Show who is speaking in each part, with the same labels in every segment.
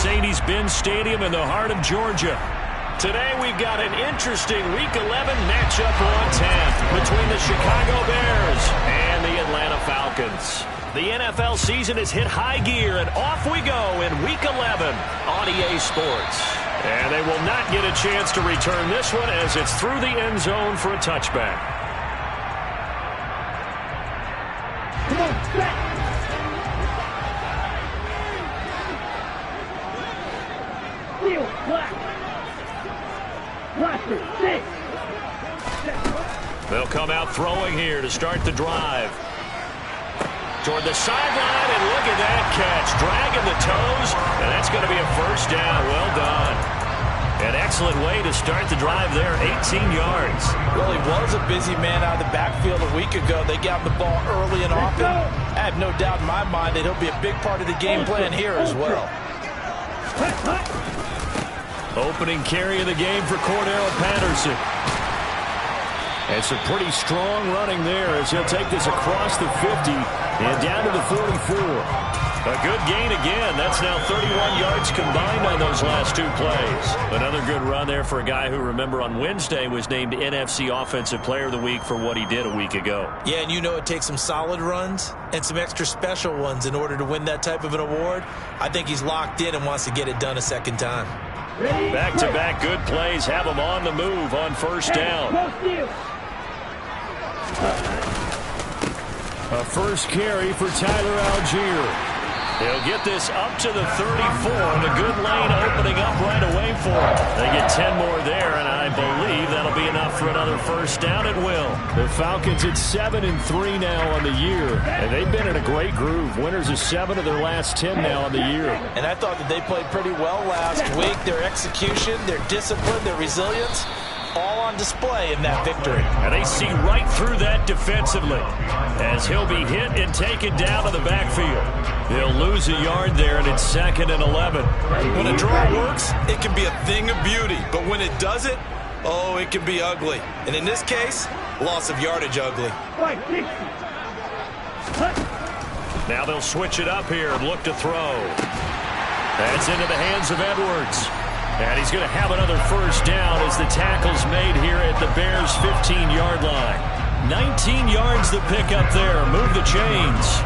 Speaker 1: Mercedes-Benz Stadium in the heart of Georgia. Today we've got an interesting Week 11 matchup on 10 between the Chicago Bears and the Atlanta Falcons. The NFL season has hit high gear, and off we go in Week 11 on EA Sports. And they will not get a chance to return this one as it's through the end zone for a touchback.
Speaker 2: Come on, set. Seal, black. Blaster, six.
Speaker 1: They'll come out throwing here to start the drive. Toward the sideline, and look at that catch. Dragging the toes, and that's going to be a first down. Well done. An excellent way to start the drive there, 18 yards.
Speaker 3: Well, he was a busy man out of the backfield a week ago. They got the ball early and often. I have no doubt in my mind that he'll be a big part of the game plan here as well.
Speaker 1: Opening carry of the game for Cordell Patterson. And some pretty strong running there as he'll take this across the 50 and down to the 44. A good gain again. That's now 31 yards combined on those last two plays. Another good run there for a guy who, remember, on Wednesday was named NFC Offensive Player of the Week for what he did a week ago.
Speaker 3: Yeah, and you know it takes some solid runs and some extra special ones in order to win that type of an award. I think he's locked in and wants to get it done a second time.
Speaker 1: Back-to-back good plays have him on the move on first down. A first carry for Tyler Algier. They'll get this up to the 34, and a good lane opening up right away for him. They get 10 more there, and I believe that'll be enough for another first down at will. The Falcons at 7-3 now on the year, and they've been in a great groove. Winners of 7 of their last 10 now on the year.
Speaker 3: And I thought that they played pretty well last week. Their execution, their discipline, their resilience, all on display in that victory.
Speaker 1: And they see right through that defensively as he'll be hit and taken down to the backfield. They'll lose a yard there, and it's 2nd and 11.
Speaker 3: When a draw works, it can be a thing of beauty. But when it doesn't, oh, it can be ugly. And in this case, loss of yardage ugly.
Speaker 1: Now they'll switch it up here and look to throw. That's into the hands of Edwards. And he's going to have another first down as the tackle's made here at the Bears' 15-yard line. 19 yards the pick up there. Move the chains.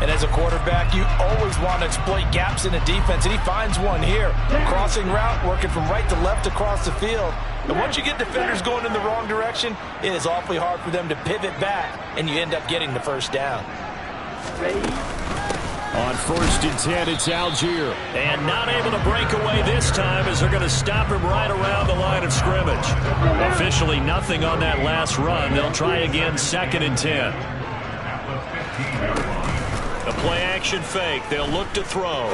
Speaker 3: And as a quarterback, you always want to exploit gaps in a defense, and he finds one here. Crossing route, working from right to left across the field. And once you get defenders going in the wrong direction, it is awfully hard for them to pivot back, and you end up getting the first down.
Speaker 1: On 1st and 10, it's Algier. And not able to break away this time as they're going to stop him right around the line of scrimmage. Officially nothing on that last run. They'll try again 2nd and 10. A play-action fake. They'll look to throw.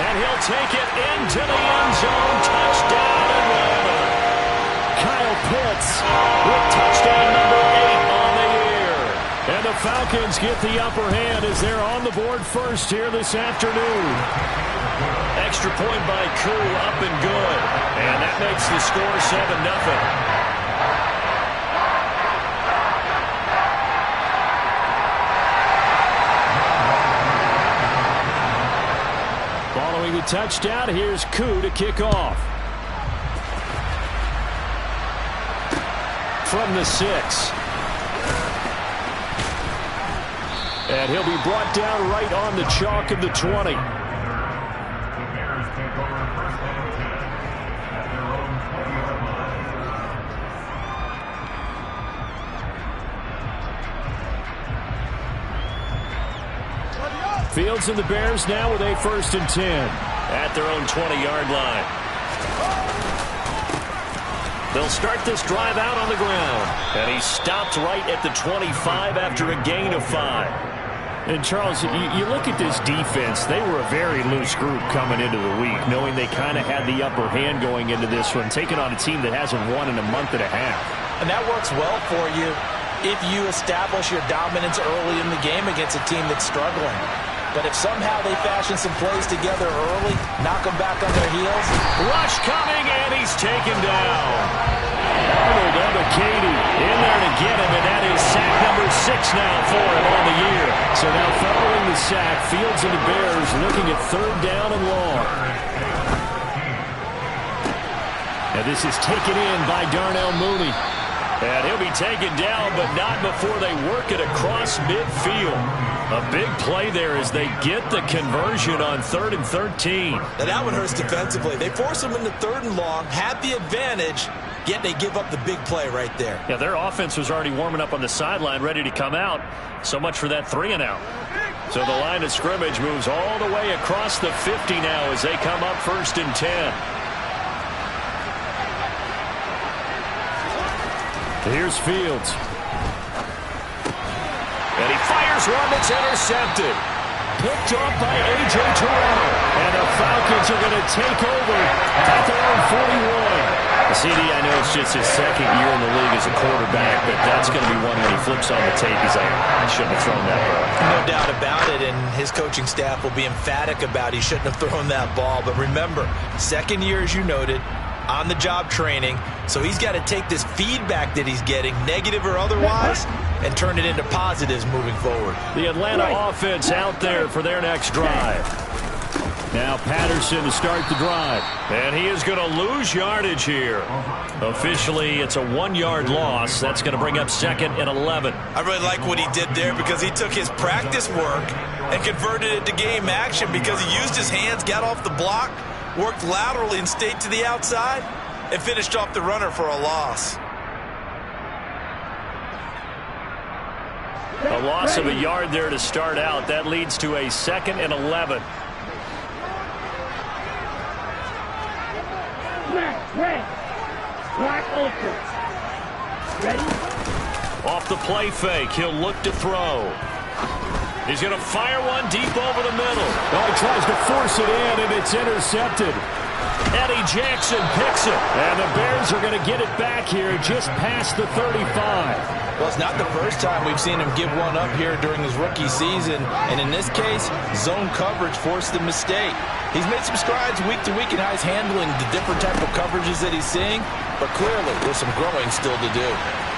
Speaker 1: And he'll take it into the end zone. Touchdown, Atlanta. Kyle Pitts with touchdown number 8 on the year. And the Falcons get the upper hand as they're on the board first here this afternoon. Extra point by Koo, up and good. And that makes the score 7-0. Following the touchdown, here's Koo to kick off. From the 6. And he'll be brought down right on the chalk of the 20. Fields and the Bears now with a 1st and 10 at their own 20-yard line. They'll start this drive out on the ground. And he stopped right at the 25 after a gain of 5. And, Charles, you look at this defense, they were a very loose group coming into the week, knowing they kind of had the upper hand going into this one, taking on a team that hasn't won in a month and a half.
Speaker 3: And that works well for you if you establish your dominance early in the game against a team that's struggling. But if somehow they fashion some plays together early, knock them back on their heels.
Speaker 1: Rush coming, and he's taken down. Arnold Ebiketie in there to get him, and that is sack number 6 now for him on the year. So now following the sack, Fields and the Bears looking at 3rd down and long. And this is taken in by Darnell Mooney. And he'll be taken down, but not before they work it across midfield. A big play there as they get the conversion on 3rd and 13.
Speaker 3: Now that one hurts defensively. They force them into 3rd and long, have the advantage, yet they give up the big play right there.
Speaker 1: Yeah, their offense was already warming up on the sideline, ready to come out. So much for that 3-and-out. So the line of scrimmage moves all the way across the 50 now as they come up 1st and 10. Here's Fields. And he fires one that's intercepted. Picked off by A.J. Terrell. And the Falcons are going to take over at their own 41. CD, I know it's just his 2nd year in the league as a quarterback, but that's going to be one when he flips on the tape. He's like, I shouldn't have thrown that ball.
Speaker 3: No doubt about it, and his coaching staff will be emphatic about he shouldn't have thrown that ball. But remember, 2nd year, as you noted, on-the-job training, so he's got to take this feedback that he's getting, negative or otherwise, and turn it into positives moving forward.
Speaker 1: The Atlanta offense out there for their next drive. Now Patterson to start the drive. And he is going to lose yardage here. Officially, it's a 1-yard loss. That's going to bring up 2nd and 11.
Speaker 3: I really like what he did there because he took his practice work and converted it to game action because he used his hands, got off the block, worked laterally and stayed to the outside, and finished off the runner for a loss.
Speaker 1: A loss of a yard there to start out. That leads to a 2nd and 11.
Speaker 2: Red. Black ultra. Ready?
Speaker 1: Off the play fake. He'll look to throw. He's going to fire one deep over the middle. Oh, he tries to force it in, and it's intercepted. Eddie Jackson picks it. And the Bears are going to get it back here just past the 35.
Speaker 3: Well, it's not the first time we've seen him give one up here during his rookie season. And in this case, zone coverage forced the mistake. He's made some strides week to week in how he's handling the different type of coverages that he's seeing. But clearly, there's some growing still to do.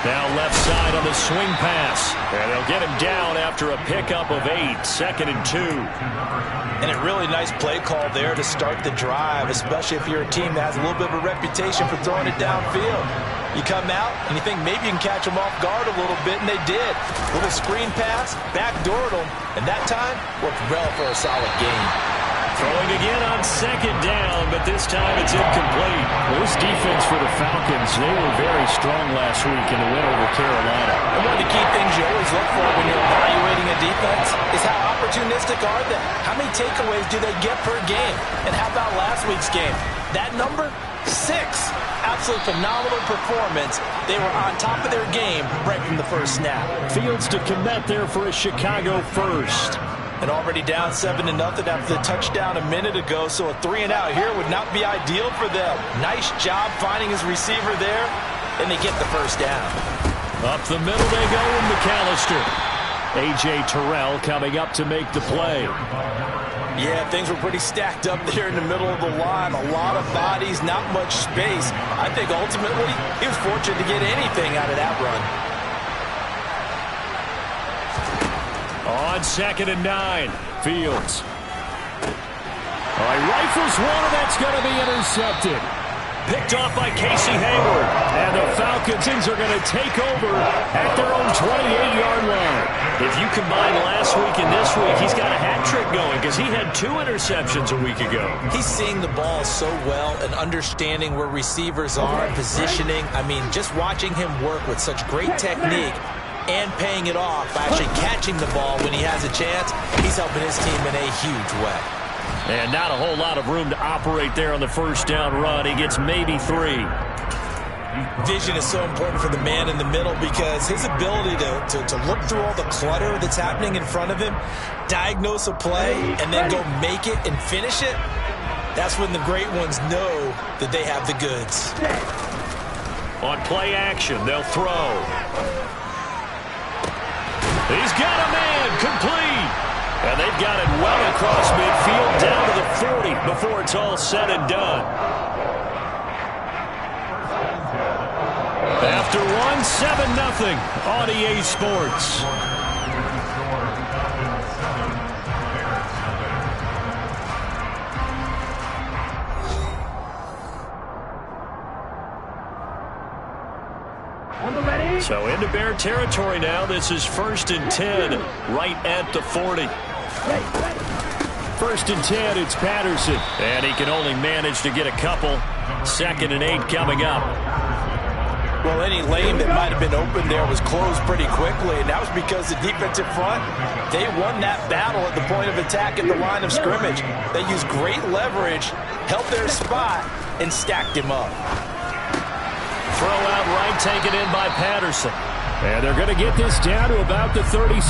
Speaker 1: Now left side on the swing pass. And they'll get him down after a pickup of 8. 2nd and 2.
Speaker 3: And a really nice play call there to start the drive, especially if you're a team that has a little bit of a reputation for throwing it downfield. You come out and you think maybe you can catch them off guard a little bit, and they did. Little screen pass, backdoored them, and that time worked well for a solid gain.
Speaker 1: Throwing again on 2nd down, but this time it's incomplete. Well, this defense for the Falcons, they were very strong last week in the win over Carolina.
Speaker 3: And one of the key things you always look for when you're evaluating a defense is how opportunistic are they? How many takeaways do they get per game? And how about last week's game? That number? 6. Absolute phenomenal performance. They were on top of their game right from the first snap.
Speaker 1: Fields to commit there for a Chicago first.
Speaker 3: And already down 7-0 after the touchdown a minute ago, so a 3-and-out here would not be ideal for them. Nice job finding his receiver there, and they get the first down.
Speaker 1: Up the middle they go with McAllister. A.J. Terrell coming up to make the play.
Speaker 3: Yeah, things were pretty stacked up there in the middle of the line. A lot of bodies, not much space. I think ultimately he was fortunate to get anything out of that run.
Speaker 1: On 2nd and 9, Fields. He rifles one, and that's going to be intercepted. Picked off by Casey Hayward. And the Falcons are going to take over at their own 28-yard line. If you combine last week and this week, he's got a hat trick going because he had 2 interceptions a week ago.
Speaker 3: He's seeing the ball so well and understanding where receivers are, positioning. I mean, just watching him work with such great technique and paying it off by actually catching the ball when he has a chance, he's helping his team in a huge way.
Speaker 1: And not a whole lot of room to operate there on the first down run. He gets maybe 3.
Speaker 3: Vision is so important for the man in the middle because his ability to look through all the clutter that's happening in front of him, diagnose a play, and then go make it and finish it, that's when the great ones know that they have the goods.
Speaker 1: On play action, they'll throw. He's got a man, complete. And they've got it well across midfield down to the 40 before it's all said and done. after one, 7-0 on EA Sports. So into Bear territory now. This is 1st and 10 right at the 40. 1st and 10, it's Patterson. And he can only manage to get a couple. 2nd and 8 coming up.
Speaker 3: Well, any lane that might have been open there was closed pretty quickly, and that was because the defensive front, they won that battle at the point of attack at the line of scrimmage. They used great leverage, held their spot, and stacked him up.
Speaker 1: Throw out right, taken in by Patterson. And they're going to get this down to about the 37.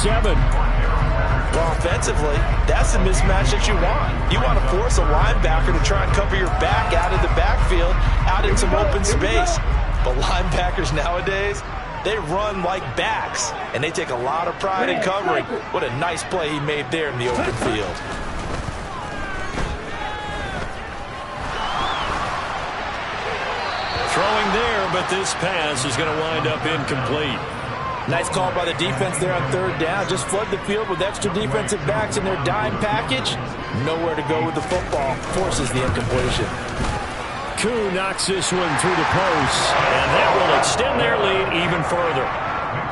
Speaker 3: Well, offensively, that's the mismatch that you want. You want to force a linebacker to try and cover your back out of the backfield, out in some open space. But linebackers nowadays, they run like backs, and they take a lot of pride in covering. What a nice play he made there in the open field.
Speaker 1: Throwing there, but this pass is going to wind up incomplete.
Speaker 3: Nice call by the defense there on 3rd down. Just flood the field with extra defensive backs in their dime package. Nowhere to go with the football. Forces the incompletion.
Speaker 1: Koo knocks this one through the post, and that will extend their lead even further.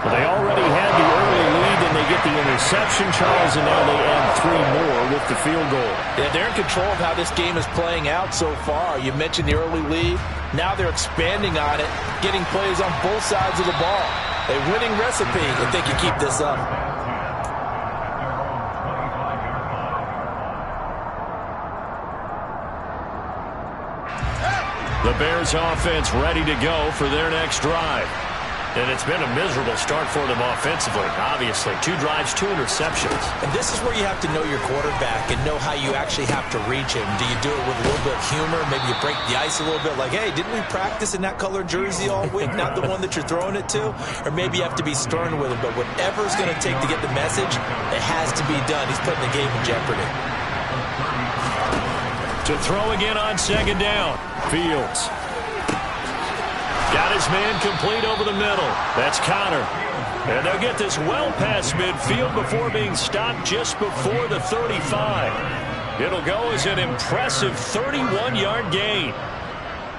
Speaker 1: Well, they already had the early lead, and they get the interception, Charles, and now they add 3 more with the field goal.
Speaker 3: Yeah, they're in control of how this game is playing out so far. You mentioned the early lead. Now they're expanding on it, getting plays on both sides of the ball. A winning recipe if they can keep this up.
Speaker 1: The Bears offense ready to go for their next drive. And it's been a miserable start for them offensively, obviously. 2 drives, 2 interceptions.
Speaker 3: And this is where you have to know your quarterback and know how you actually have to reach him. Do you do it with a little bit of humor? Maybe you break the ice a little bit like, hey, didn't we practice in that color jersey all week, not the one that you're throwing it to? Or maybe you have to be stern with him. But whatever it's going to take to get the message, it has to be done. He's putting the game in jeopardy.
Speaker 1: To throw again on 2nd down. Fields. Got his man complete over the middle. That's Connor. And they'll get this well past midfield before being stopped just before the 35. It'll go as an impressive 31-yard gain.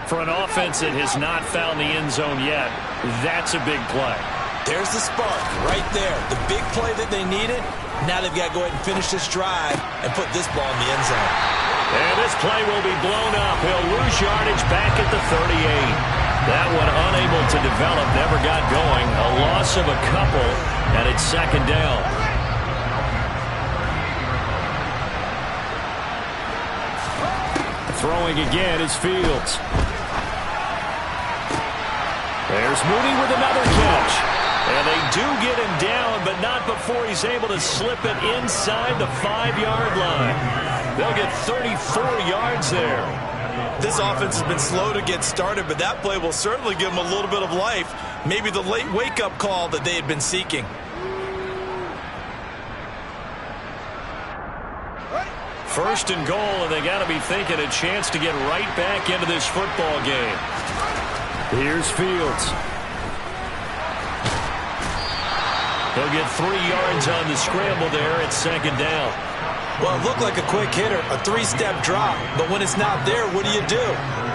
Speaker 1: For an offense that has not found the end zone yet, that's a big play.
Speaker 3: There's the spark right there. The big play that they needed. Now they've got to go ahead and finish this drive and put this ball in the end zone.
Speaker 1: And this play will be blown up. He'll lose yardage back at the 38. That one unable to develop, never got going. A loss of a couple, and it's 2nd down. Throwing again is Fields. There's Mooney with another catch. And they do get him down, but not before he's able to slip it inside the 5-yard line. They'll get 34 yards there.
Speaker 3: This offense has been slow to get started, but that play will certainly give them a little bit of life. Maybe the late wake-up call that they had been seeking.
Speaker 1: First and goal, and they got to be thinking a chance to get right back into this football game. Here's Fields. He'll get 3 yards on the scramble there at 2nd down.
Speaker 3: Well, it looked like a quick hitter, a 3-step drop, but when it's not there, what do?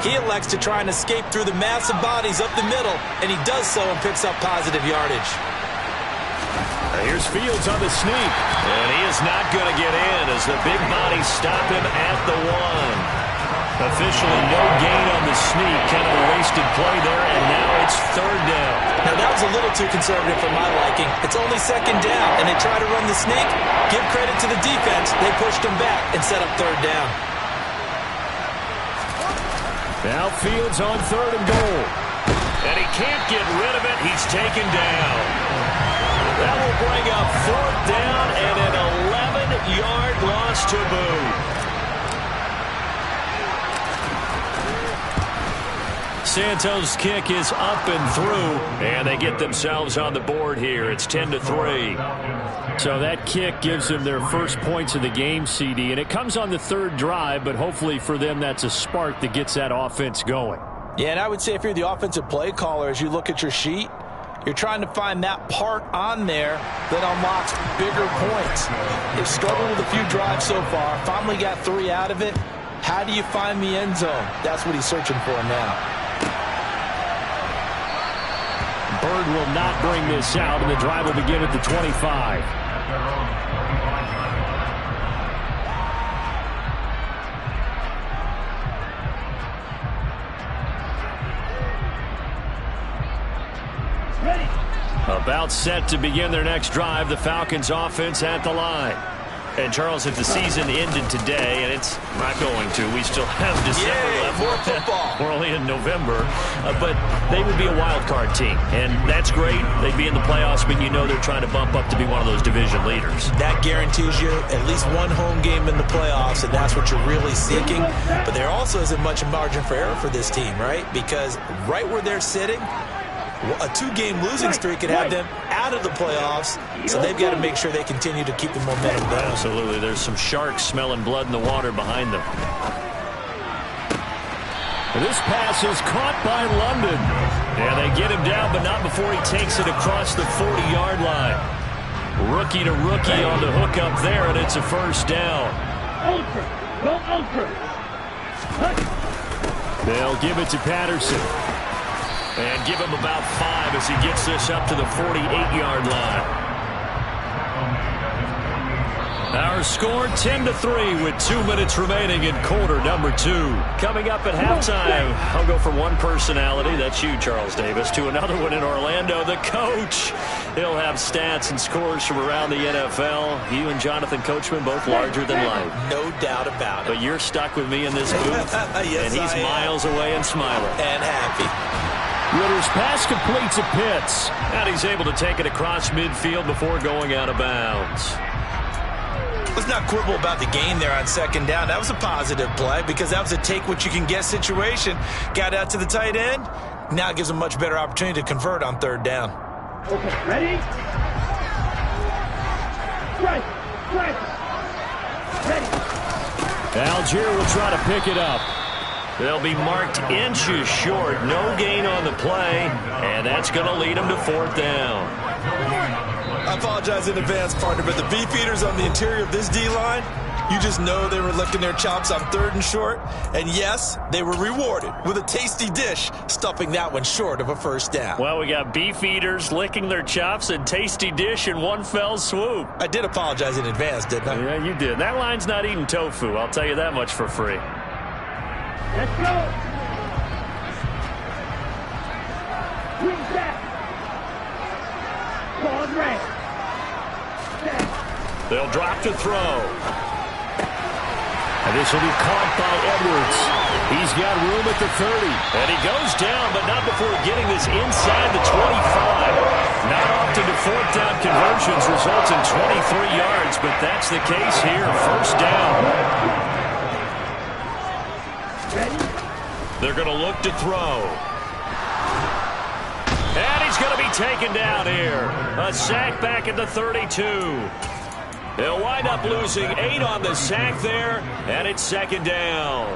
Speaker 3: He elects to try and escape through the massive bodies up the middle, and he does so and picks up positive yardage.
Speaker 1: Here's Fields on the sneak, and he is not going to get in as the big bodies stop him at the 1. Officially no gain on the sneak, kind of a wasted play there, and now it's 3rd down.
Speaker 3: Now that was a little too conservative for my liking. It's only 2nd down, and they try to run the sneak. Give credit to the defense. They pushed him back and set up 3rd down.
Speaker 1: Now Fields on 3rd and goal. And he can't get rid of it. He's taken down. That will bring up 4th down and an 11-yard loss to boot. Santos' kick is up and through, and they get themselves on the board here. It's 10-3. So that kick gives them their first points of the game, CD, and it comes on the 3rd drive, but hopefully for them that's a spark that gets that offense going.
Speaker 3: Yeah, and I would say if you're the offensive play caller, as you look at your sheet, you're trying to find that part on there that unlocks bigger points. They've struggled with a few drives so far, finally got 3 out of it. How do you find the end zone? That's what he's searching for now.
Speaker 1: Bird will not bring this out, and the drive will begin at the 25. About set to begin their next drive, the Falcons offense at the line. And Charles, if the season ended today, and it's not going to, we still have December left.
Speaker 3: More football.
Speaker 1: We're only in November, but they would be a wild card team, and that's great. They'd be in the playoffs, but you know they're trying to bump up to be one of those division leaders.
Speaker 3: That guarantees you at least one home game in the playoffs, and that's what you're really seeking. But there also isn't much margin for error for this team, right? Because right where they're sitting, a 2-game losing streak could have them out of the playoffs, so they've got to make sure they continue to keep the momentum going.
Speaker 1: Absolutely. There's some sharks smelling blood in the water behind them. This pass is caught by London. Yeah, they get him down, but not before he takes it across the 40-yard line. Rookie to rookie on the hook up there, and it's a first down.
Speaker 2: Ultra. Go ultra.
Speaker 1: They'll give it to Patterson. And give him about 5 as he gets this up to the 48-yard line. Our score 10-3 with 2 minutes remaining in quarter number 2. Coming up at halftime, I'll go from one personality, that's you, Charles Davis, to another one in Orlando, the coach. He'll have stats and scores from around the NFL. You and Jonathan Coachman both larger than life.
Speaker 3: No doubt about it.
Speaker 1: But you're stuck with me in this booth,
Speaker 3: yes,
Speaker 1: and he's miles away and smiling.
Speaker 3: And happy.
Speaker 1: Ritter's pass completes to Pitts, and he's able to take it across midfield before going out of bounds.
Speaker 3: Let's not quibble about the gain there on second down. That was a positive play because that was a take-what-you-can-get situation. Got out to the tight end. Now it gives him a much better opportunity to convert on third down.
Speaker 2: Okay, ready? Right. Ready.
Speaker 1: Algier will try to pick it up. They'll be marked inches short. No gain on the play, and that's going to lead them to fourth down.
Speaker 3: I apologize in advance, partner, but the beefeaters on the interior of this D-line, you just know they were licking their chops on third and short. And yes, they were rewarded with a tasty dish, stuffing that one short of a first down.
Speaker 1: Well, we got beefeaters licking their chops and tasty dish in one fell swoop.
Speaker 3: I did apologize in advance, didn't I?
Speaker 1: Yeah, you did. That line's not eating tofu, I'll tell you that much for free.
Speaker 2: Let's go. Wing back. Ball right.
Speaker 1: They'll drop to throw. And this will be caught by Edwards. He's got room at the 30. And he goes down, but not before getting this inside the 25. Not often do fourth down conversions result in 23 yards, but that's the case here. First down. They're going to look to throw. And he's going to be taken down here. A sack back at the 32. They'll wind up losing 8 on the sack there, and it's second down.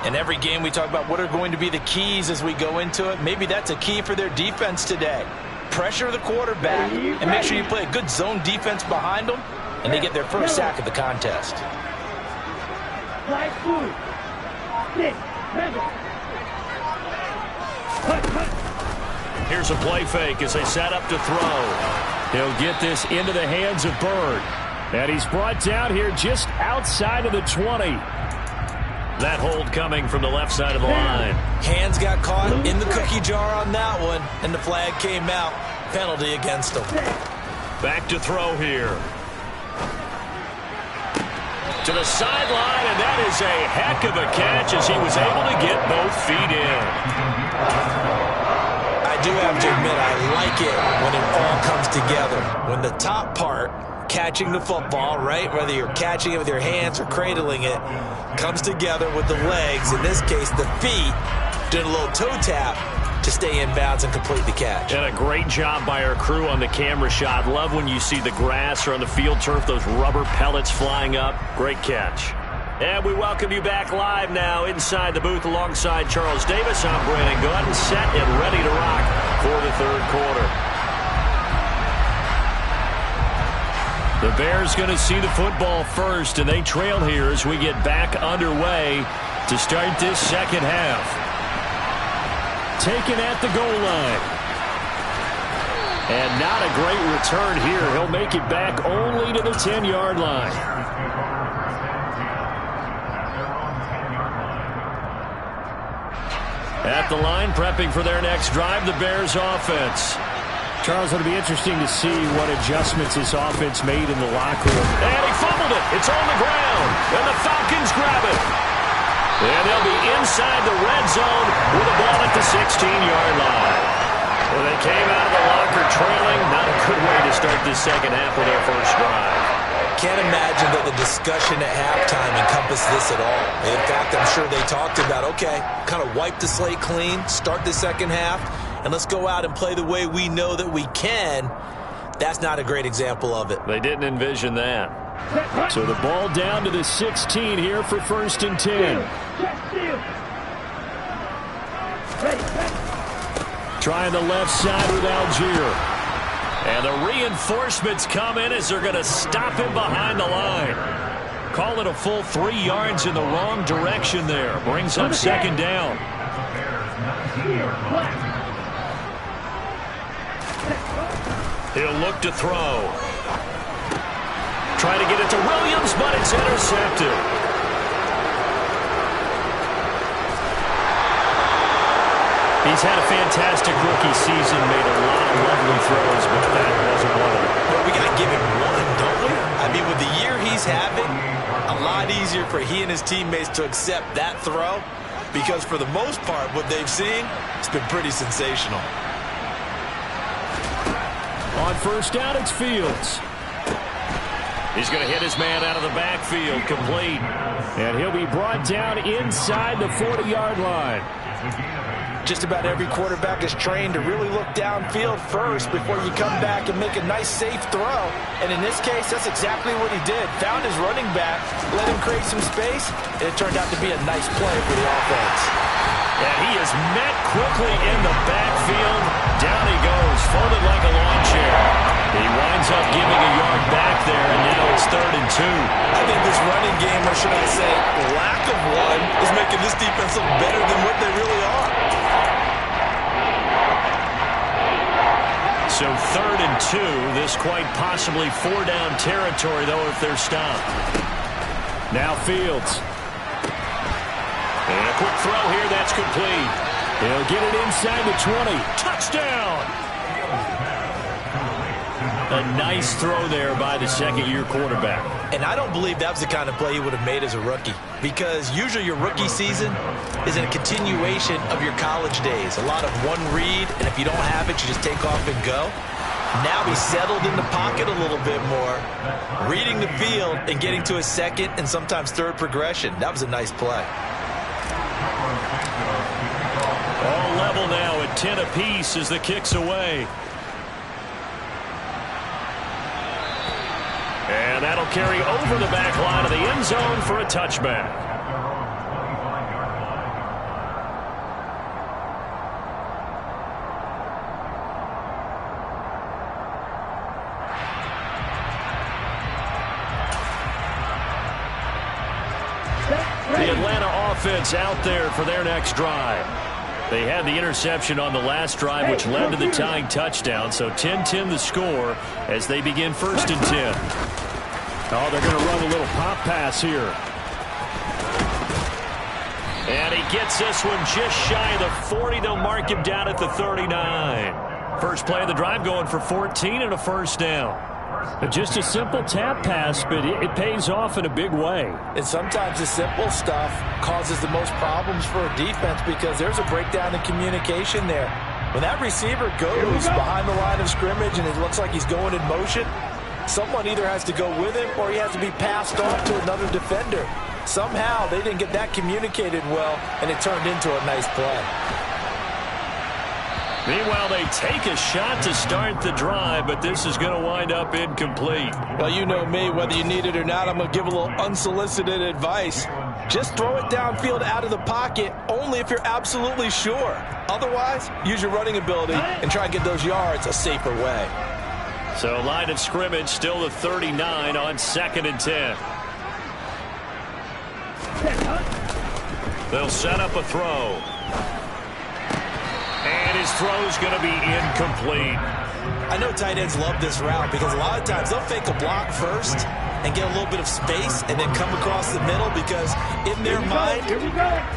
Speaker 3: In every game we talk about what are going to be the keys as we go into it. Maybe that's a key for their defense today. Pressure the quarterback and make sure you play a good zone defense behind them, and they get their first sack of the contest.
Speaker 1: Here's a play fake as they set up to throw. He'll get this into the hands of Bird. And he's brought down here just outside of the 20. That hold coming from the left side of the line.
Speaker 3: Hands got caught in the cookie jar on that one, and the flag came out. Penalty against them.
Speaker 1: Back to throw here. To the sideline, and that is a heck of a catch as he was able to get both feet in.
Speaker 3: I do have to admit, I like it when it all comes together. When the top part, catching the football, right, whether you're catching it with your hands or cradling it, comes together with the legs, in this case the feet, doing a little toe tap to stay in bounds and complete the catch.
Speaker 1: And a great job by our crew on the camera shot. Love when you see the grass or on the field turf, those rubber pellets flying up. Great catch. And we welcome you back live now inside the booth alongside Charles Davis. I'm Brandon Gunn, set and ready to rock for the third quarter. The Bears going to see the football first, and they trail here as we get back underway to start this second half. Taken at the goal line. And not a great return here. He'll make it back only to the 10-yard line. At the line, prepping for their next drive, the Bears offense. Charles, it'll be interesting to see what adjustments this offense made in the locker room. And he fumbled it. It's on the ground. And the Falcons grab it. And they'll be inside the red zone with the ball at the 16-yard line. Well, they came out of the locker trailing. Not a good way to start this second half with their first drive.
Speaker 3: Can't imagine that the discussion at halftime encompassed this at all. In fact, I'm sure they talked about, okay, kind of wipe the slate clean, start the second half, and let's go out and play the way we know that we can. That's not a great example of it.
Speaker 1: They didn't envision that. So the ball down to the 16 here for 1st and 10. Trying the left side with Algier. And the reinforcements come in as they're going to stop him behind the line. Call it a full 3 yards in the wrong direction there. Brings up second down. He'll look to throw. Try to get it to Williams, but it's intercepted. He's had a fantastic rookie season, made a lot of lovely throws, but that wasn't one of them.
Speaker 3: Well, we got to give him one, don't we? I mean, with the year he's having, a lot easier for he and his teammates to accept that throw because for the most part, what they've seen, it's been pretty sensational.
Speaker 1: On first down, it's Fields. He's going to hit his man out of the backfield, complete. And he'll be brought down inside the 40-yard line.
Speaker 3: Just about every quarterback is trained to really look downfield first before you come back and make a nice, safe throw. And in this case, that's exactly what he did. Found his running back, let him create some space, and it turned out to be a nice play for the offense.
Speaker 1: And he is met quickly in the backfield. Down he goes, folded like a lawn chair. He winds up giving a yard back there, and now it's 3rd and 2.
Speaker 3: I think this running game, or should I say lack of one, is making this defense look better than what they really are.
Speaker 1: So 3rd and 2, this quite possibly 4-down territory, though, if they're stopped. Now Fields. And a quick throw here, that's complete. He'll get it inside the 20. Touchdown! A nice throw there by the second-year quarterback.
Speaker 3: And I don't believe that was the kind of play he would have made as a rookie because usually your rookie season is a continuation of your college days. A lot of one read, and if you don't have it, you just take off and go. Now he's settled in the pocket a little bit more, reading the field and getting to his second and sometimes third progression. That was a nice play.
Speaker 1: All level now at 10 apiece as the kick's away. And that'll carry over the back line of the end zone for a touchback. The Atlanta offense out there for their next drive. They had the interception on the last drive, which led to the tying touchdown. So 10-10 the score as they begin 1st and 10. Oh, they're going to run a little pop pass here. And he gets this one just shy of the 40. They'll mark him down at the 39. First play of the drive going for 14 and a 1st down. Just a simple tap pass, but it pays off in a big way.
Speaker 3: And sometimes the simple stuff causes the most problems for a defense because there's a breakdown in communication there. When that receiver goes behind the line of scrimmage and it looks like he's going in motion, someone either has to go with him or he has to be passed off to another defender. Somehow they didn't get that communicated well, and it turned into a nice play.
Speaker 1: Meanwhile, they take a shot to start the drive, but this is going to wind up incomplete.
Speaker 3: Well, you know me, whether you need it or not, I'm going to give a little unsolicited advice. Just throw it downfield out of the pocket, only if you're absolutely sure. Otherwise, use your running ability and try and get those yards a safer way.
Speaker 1: So line of scrimmage still the 39 on 2nd and 10. They'll set up a throw. And his throw's going to be incomplete.
Speaker 3: I know tight ends love this route because a lot of times they'll fake a block first and get a little bit of space and then come across the middle because in their mind,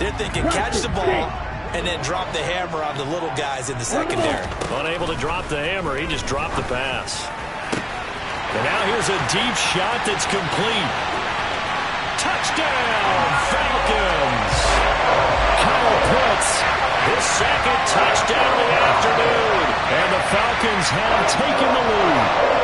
Speaker 3: they're thinking catch the ball and then drop the hammer on the little guys in the secondary.
Speaker 1: Unable to drop the hammer, he just dropped the pass. And now here's a deep shot that's complete. Touchdown, Falcons! Kyle Pitts, his 2nd touchdown of the afternoon. And the Falcons have taken the lead.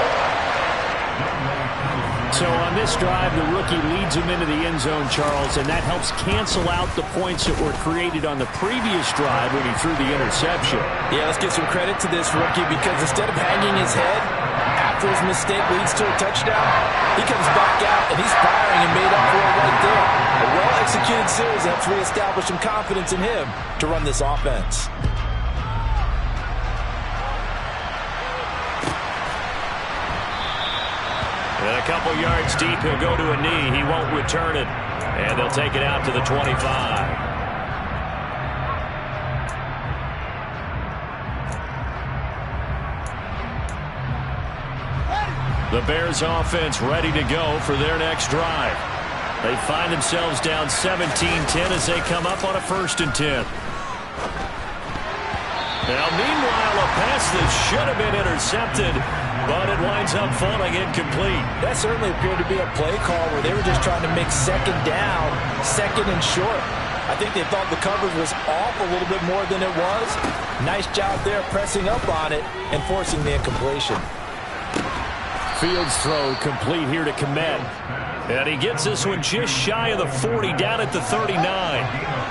Speaker 1: So on this drive, the rookie leads him into the end zone, Charles, and that helps cancel out the points that were created on the previous drive when he threw the interception.
Speaker 3: Yeah, let's give some credit to this rookie because instead of hanging his head after his mistake leads to a touchdown, he comes back out and he's firing and made up for it right there. A well-executed series helps reestablish some confidence in him to run this offense.
Speaker 1: And a couple yards deep, he'll go to a knee. He won't return it. And they'll take it out to the 25. The Bears offense ready to go for their next drive. They find themselves down 17-10 as they come up on a 1st and 10. Now, meanwhile, a pass that should have been intercepted, but it winds up falling incomplete.
Speaker 3: That certainly appeared to be a play call where they were just trying to make 2nd down, 2nd and short. I think they thought the coverage was off a little bit more than it was. Nice job there pressing up on it and forcing the incompletion.
Speaker 1: Fields throw complete here to Komet. And he gets this one just shy of the 40, down at the 39.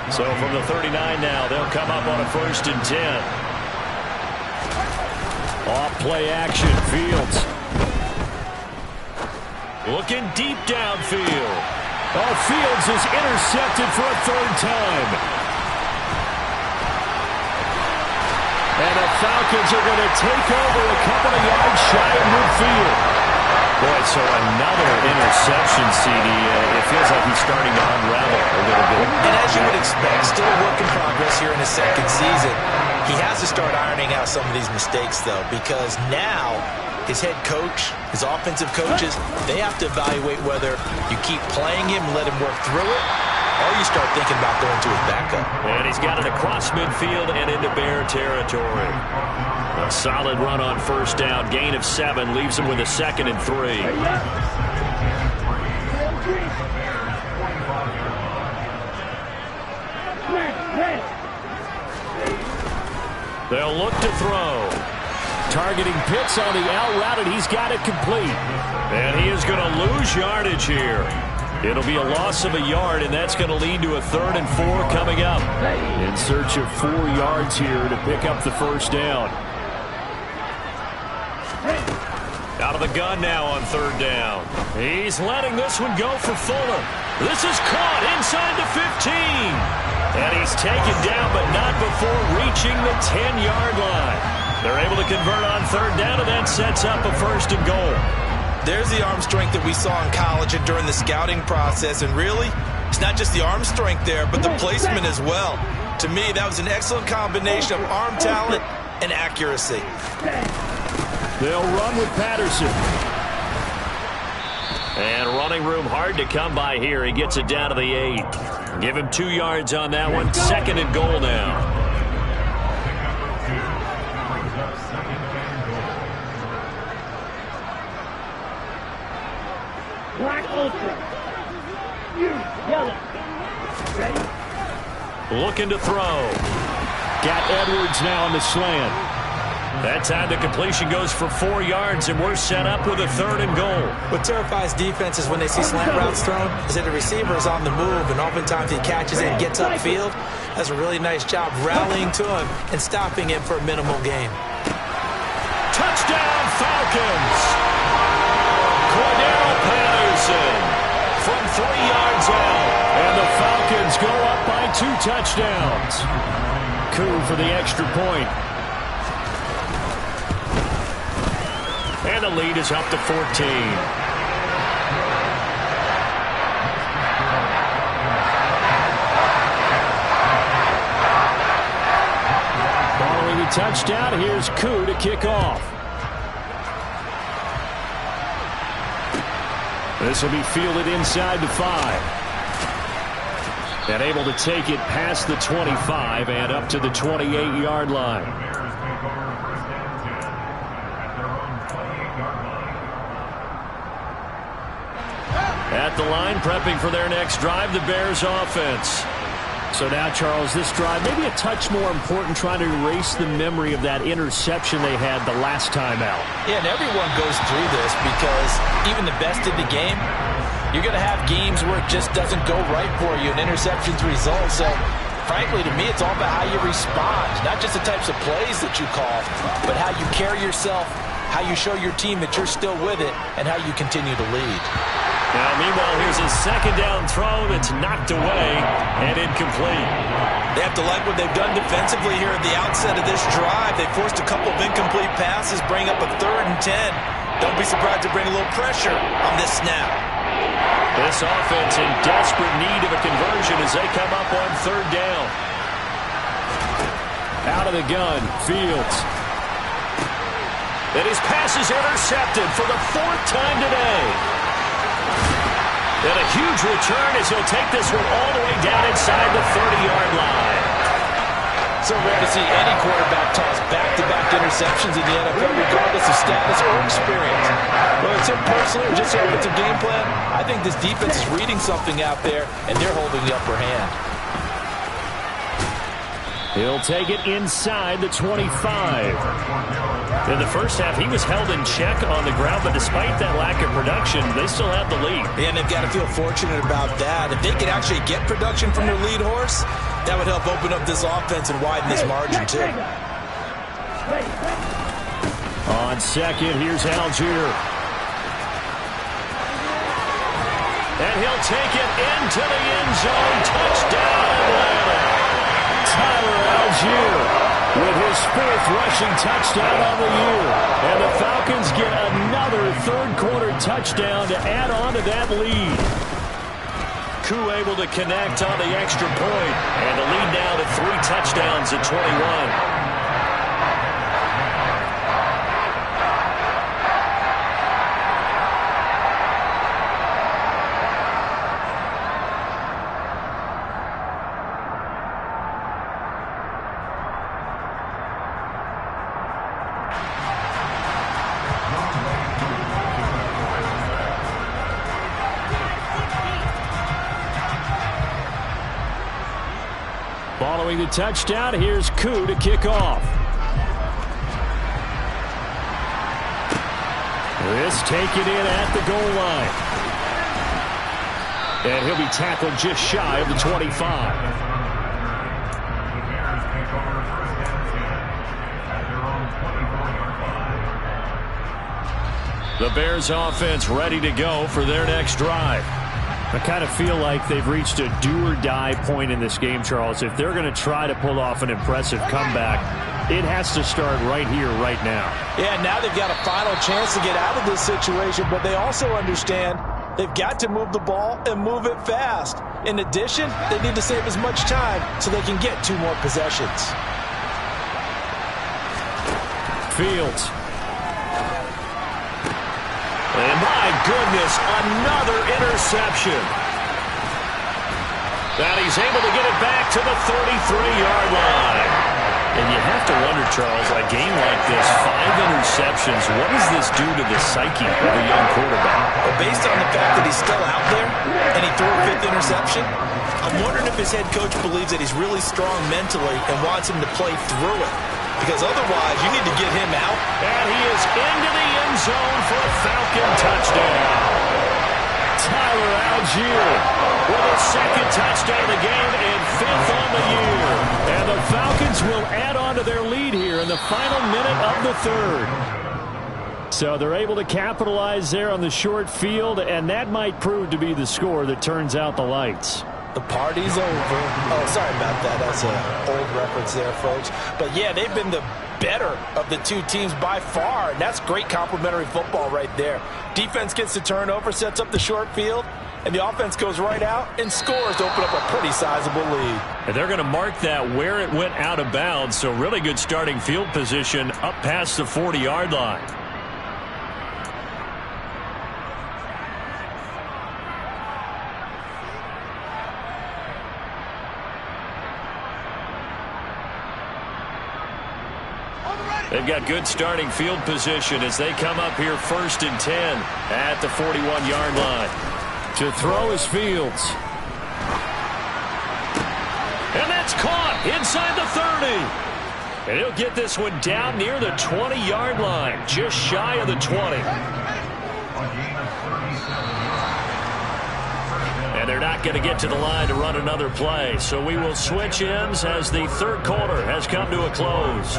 Speaker 1: So from the 39 now, they'll come up on a 1st and 10. Off play action, Fields. Looking deep downfield. Oh, Fields is intercepted for a 3rd time. And the Falcons are going to take over a couple of yards shy of midfield. Boy, so another interception, CD. It feels like he's starting to unravel a little bit.
Speaker 3: And as you would expect, still a work in progress here in his 2nd season. He has to start ironing out some of these mistakes, though, because now his head coach, his offensive coaches, they have to evaluate whether you keep playing him and let him work through it, or you start thinking about going to his backup.
Speaker 1: And he's got it across midfield and into Bear territory. A solid run on 1st down, gain of 7, leaves him with a 2nd and 3. They'll look to throw. Targeting Pitts on the out route, and he's got it complete. And he is going to lose yardage here. It'll be a loss of a yard, and that's going to lead to a 3rd and 4 coming up. In search of 4 yards here to pick up the 1st down. Out of the gun now on 3rd down. He's letting this one go for Fuller. This is caught inside the 15. And he's taken down, but not before reaching the 10-yard line. They're able to convert on 3rd down, and that sets up a 1st and goal.
Speaker 3: There's the arm strength that we saw in college and during the scouting process. And really, it's not just the arm strength there, but the placement as well. To me, that was an excellent combination of arm talent and accuracy.
Speaker 1: They'll run with Patterson. And running room hard to come by here. He gets it down to the 8. Give him 2 yards on that one. 2nd and goal now.
Speaker 2: Black ultra. You yellow. Ready?
Speaker 1: Looking to throw. Got Edwards now on the slant. That time the completion goes for 4 yards, and we're set up with a 3rd and goal.
Speaker 3: What terrifies defenses when they see slant routes thrown is that the receiver is on the move, and oftentimes he catches it and gets upfield. Does a really nice job rallying to him and stopping him for a minimal gain.
Speaker 1: Touchdown, Falcons! Cordell Patterson from 3 yards out, and the Falcons go up by 2 touchdowns. Coup for the extra point. And the lead is up to 14. Following the touchdown, here's Coup to kick off. This will be fielded inside the 5. And able to take it past the 25 and up to the 28-yard line. At the line, prepping for their next drive, the Bears offense. So now, Charles, this drive maybe a touch more important, trying to erase the memory of that interception they had the last time out.
Speaker 3: Yeah, and everyone goes through this because even the best in the game, you're going to have games where it just doesn't go right for you, and interceptions result. So, frankly, to me, it's all about how you respond, not just the types of plays that you call, but how you carry yourself, how you show your team that you're still with it, and how you continue to lead.
Speaker 1: Now, meanwhile, here's a 2nd down throw that's knocked away and incomplete.
Speaker 3: They have to like what they've done defensively here at the outset of this drive. They forced a couple of incomplete passes, bring up a 3rd and 10. Don't be surprised to bring a little pressure on this snap.
Speaker 1: This offense in desperate need of a conversion as they come up on 3rd down. Out of the gun, Fields. And his pass is intercepted for the 4th time today. And a huge return as he'll take this one all the way down inside the 30-yard line.
Speaker 3: So rare to see any quarterback toss back-to-back interceptions in the NFL, regardless of status or experience. Whether it's him personally or just if it's a game plan, I think this defense is reading something out there, and they're holding the upper hand.
Speaker 1: He'll take it inside the 25. In the first half, he was held in check on the ground, but despite that lack of production, they still have the lead.
Speaker 3: And they've got to feel fortunate about that. If they could actually get production from their lead horse, that would help open up this offense and widen this margin, too.
Speaker 1: On 2nd, here's Algier. And he'll take it into the end zone. Touchdown, Atlanta. Tyler Algier with his 4th rushing touchdown on the year. And the Falcons get another 3rd-quarter touchdown to add on to that lead. Coup able to connect on the extra point, and the lead now to 3 touchdowns at 21. Following the touchdown, here's Coup to kick off. This taken in at the goal line. And he'll be tackled just shy of the 25. The Bears offense ready to go for their next drive. I kind of feel like they've reached a do-or-die point in this game, Charles. If they're going to try to pull off an impressive comeback, it has to start right here, right now.
Speaker 3: Yeah, now they've got a final chance to get out of this situation, but they also understand they've got to move the ball and move it fast. In addition, they need to save as much time so they can get 2 more possessions.
Speaker 1: Fields. And my goodness, another interception. And he's able to get it back to the 33-yard line. And you have to wonder, Charles, a game like this, 5 interceptions, what does this do to the psyche of a young quarterback?
Speaker 3: Well, based on the fact that he's still out there and he threw a 5th interception, I'm wondering if his head coach believes that he's really strong mentally and wants him to play through it. because otherwise you need to get him out.
Speaker 1: And he is into the end zone for a Falcon touchdown. Tyler Algier with his second touchdown of the game and 5th on the year. And the Falcons will add on to their lead here in the final minute of the 3rd. So they're able to capitalize there on the short field, and that might prove to be the score that turns out the lights.
Speaker 3: The party's over. Oh, sorry about that. That's an old reference there, folks. But, yeah, they've been the better of the two teams by far, and that's great complementary football right there. Defense gets the turnover, sets up the short field, and the offense goes right out and scores to open up a pretty sizable lead.
Speaker 1: And they're going to mark that where it went out of bounds, so really good starting field position up past the 40-yard line. They've got good starting field position as they come up here 1st and 10 at the 41-yard line. To throw is Fields. And that's caught inside the 30. And he'll get this one down near the 20-yard line, just shy of the 20. And they're not going to get to the line to run another play. So we will switch ends as the 3rd quarter has come to a close.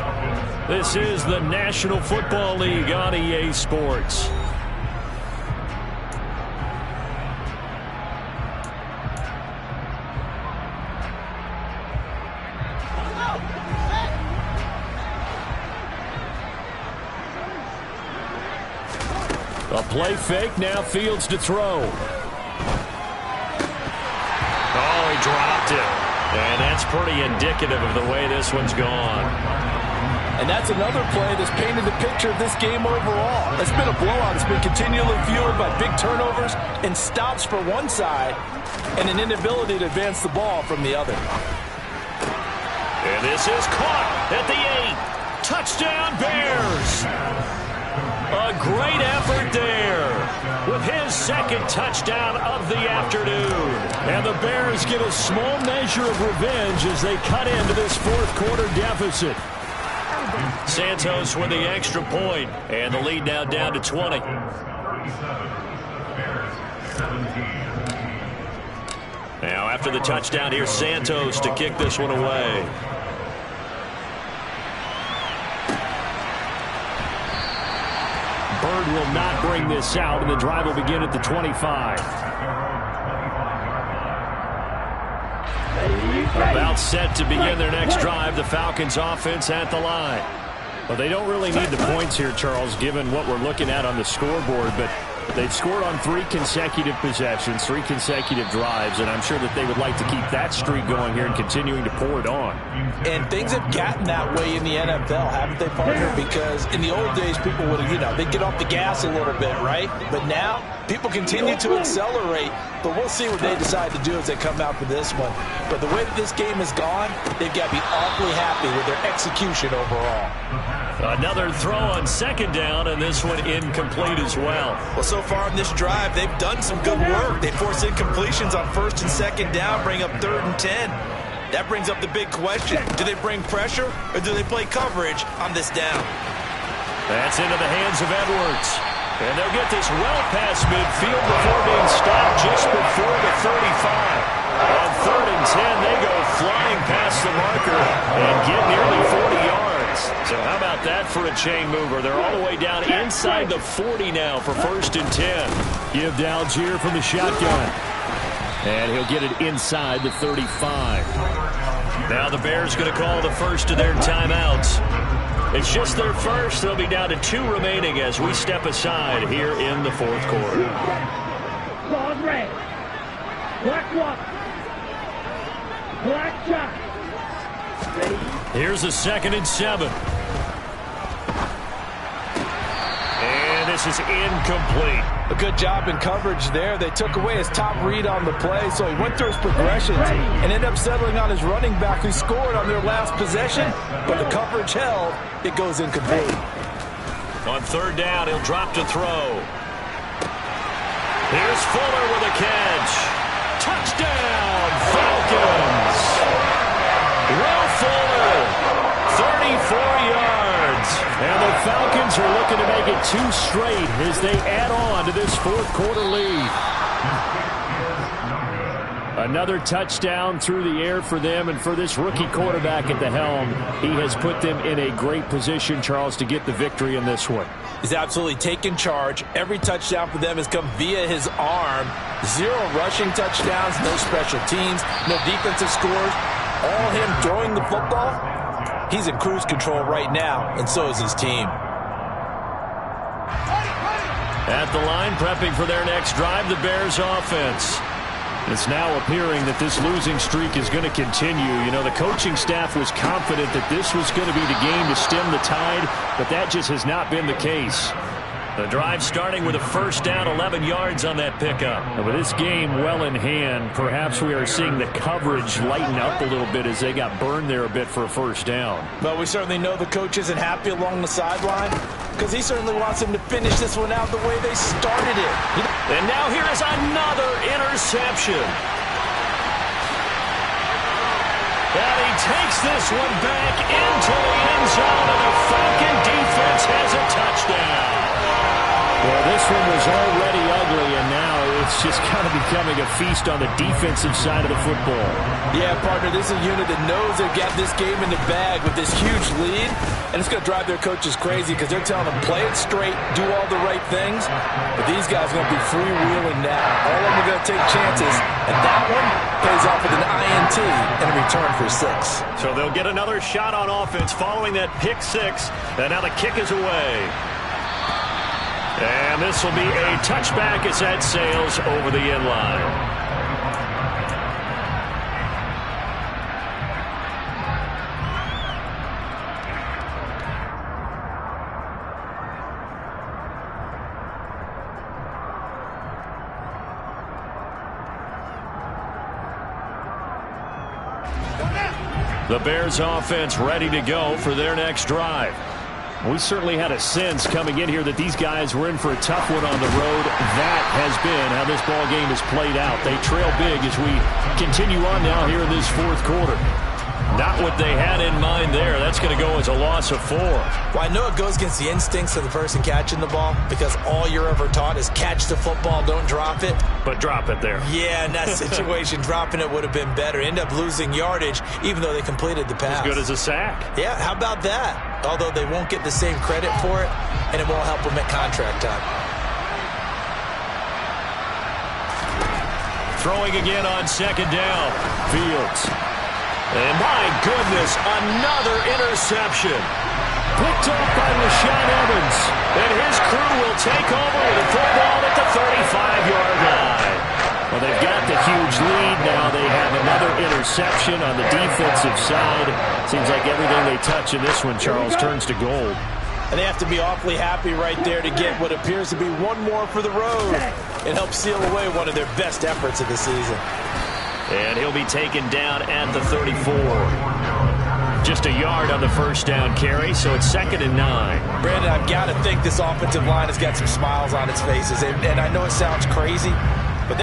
Speaker 1: This is the National Football League on EA Sports. A play fake, now Fields to throw. Oh, he dropped it. And that's pretty indicative of the way this one's gone.
Speaker 3: And that's another play that's painted the picture of this game overall. It's been a blowout. It's been continually fueled by big turnovers and stops for one side and an inability to advance the ball from the other.
Speaker 1: And this is caught at the 8. Touchdown, Bears. A great effort there with his 2nd touchdown of the afternoon. And the Bears get a small measure of revenge as they cut into this 4th quarter deficit. Santos with the extra point, and the lead now down to 20. Now after the touchdown, here's Santos to kick this one away. Bird will not bring this out, and the drive will begin at the 25. About set to begin their next drive, the Falcons offense at the line. Well, they don't really need the points here, Charles, given what we're looking at on the scoreboard, but they've scored on 3 consecutive possessions, 3 consecutive drives, and I'm sure that they would like to keep that streak going here and continuing to pour it on.
Speaker 3: And things have gotten that way in the NFL, haven't they, partner? Because in the old days, people would have, they'd get off the gas a little bit, right? But now, people continue to accelerate, but we'll see what they decide to do as they come out for this one. But the way that this game has gone, they've got to be awfully happy with their execution overall.
Speaker 1: Another throw on 2nd down, and this one incomplete as well.
Speaker 3: Well, so far in this drive, they've done some good work. They force incompletions on 1st and 2nd down, bring up 3rd and 10. That brings up the big question. Do they bring pressure, or do they play coverage on this down?
Speaker 1: That's into the hands of Edwards. And they'll get this well past midfield before being stopped just before the 35. On 3rd and 10, they go flying past the marker and get nearly 40 yards. So how about that for a chain mover? They're all the way down inside the 40 now for 1st and 10. Give to Algier from the shotgun. And he'll get it inside the 35. Now the Bears going to call the first of their timeouts. It's just their first. They'll be down to 2 remaining as we step aside here in the 4th quarter.
Speaker 2: Ball red. Black walk. Black shot.
Speaker 1: Here's a 2nd and 7. And this is incomplete.
Speaker 3: A good job in coverage there. They took away his top read on the play, so he went through his progressions and ended up settling on his running back who scored on their last possession, but the coverage held. It goes incomplete.
Speaker 1: On 3rd down, he'll drop to throw. Here's Fuller with a catch. Touchdown, Falcons. Will Fuller, 34 yards. Falcons are looking to make it 2 straight as they add on to this fourth quarter lead. Another touchdown through the air for them, and for this rookie quarterback at the helm, he has put them in a great position, Charles, to get the victory in this one.
Speaker 3: He's absolutely taken charge. Every touchdown for them has come via his arm. 0 rushing touchdowns, no special teams, no defensive scores. All him throwing the football. He's in cruise control right now, and so is his team.
Speaker 1: At the line, prepping for their next drive, the Bears offense. It's now appearing that this losing streak is going to continue. You know, the coaching staff was confident that this was going to be the game to stem the tide, but that just has not been the case. The drive starting with a first down, 11 yards on that pickup. And with this game well in hand, perhaps we are seeing the coverage lighten up a little bit as they got burned there a bit for a first down.
Speaker 3: But we certainly know the coach isn't happy along the sideline because he certainly wants them to finish this one out the way they started it.
Speaker 1: And now here is another interception. And he takes this one back into the end zone, and the Falcon defense has a touchdown. Well, this one was already ugly, and now it's just kind of becoming a feast on the defensive side of the football.
Speaker 3: Yeah, partner, this is a unit that knows they've got this game in the bag with this huge lead, and it's going to drive their coaches crazy because they're telling them, play it straight, do all the right things, but these guys are going to be freewheeling now. All of them are going to take chances, and that one pays off with an INT and a return for 6.
Speaker 1: So they'll get another shot on offense following that pick 6, and now the kick is away. And this will be a touchback as that sails over the end line. The Bears offense ready to go for their next drive. We certainly had a sense coming in here that these guys were in for a tough one on the road. That has been how this ball game has played out. They trail big as we continue on now here in this fourth quarter. Not what they had in mind there. That's going to go as a loss of 4.
Speaker 3: Well, I know it goes against the instincts of the person catching the ball because all you're ever taught is catch the football, don't drop it.
Speaker 1: But drop it there.
Speaker 3: Yeah, in that situation, dropping it would have been better. End up losing yardage even though they completed the pass.
Speaker 1: As good as a sack.
Speaker 3: Yeah, how about that? Although they won't get the same credit for it, and it won't help them at contract time.
Speaker 1: Throwing again on second down. Fields. And my goodness, another interception. Picked up by Rashaan Evans. And his crew will take over with a football at the 35-yard line. Well, they've got the huge lead now. They have another interception on the defensive side. Seems like everything they touch in this one, Charles, turns to gold.
Speaker 3: And they have to be awfully happy right there to get what appears to be one more for the road and help seal away one of their best efforts of the season.
Speaker 1: And he'll be taken down at the 34. Just a yard on the first down carry, so it's 2nd and 9.
Speaker 3: Brandon, I've got to think this offensive line has got some smiles on its faces. And I know it sounds crazy,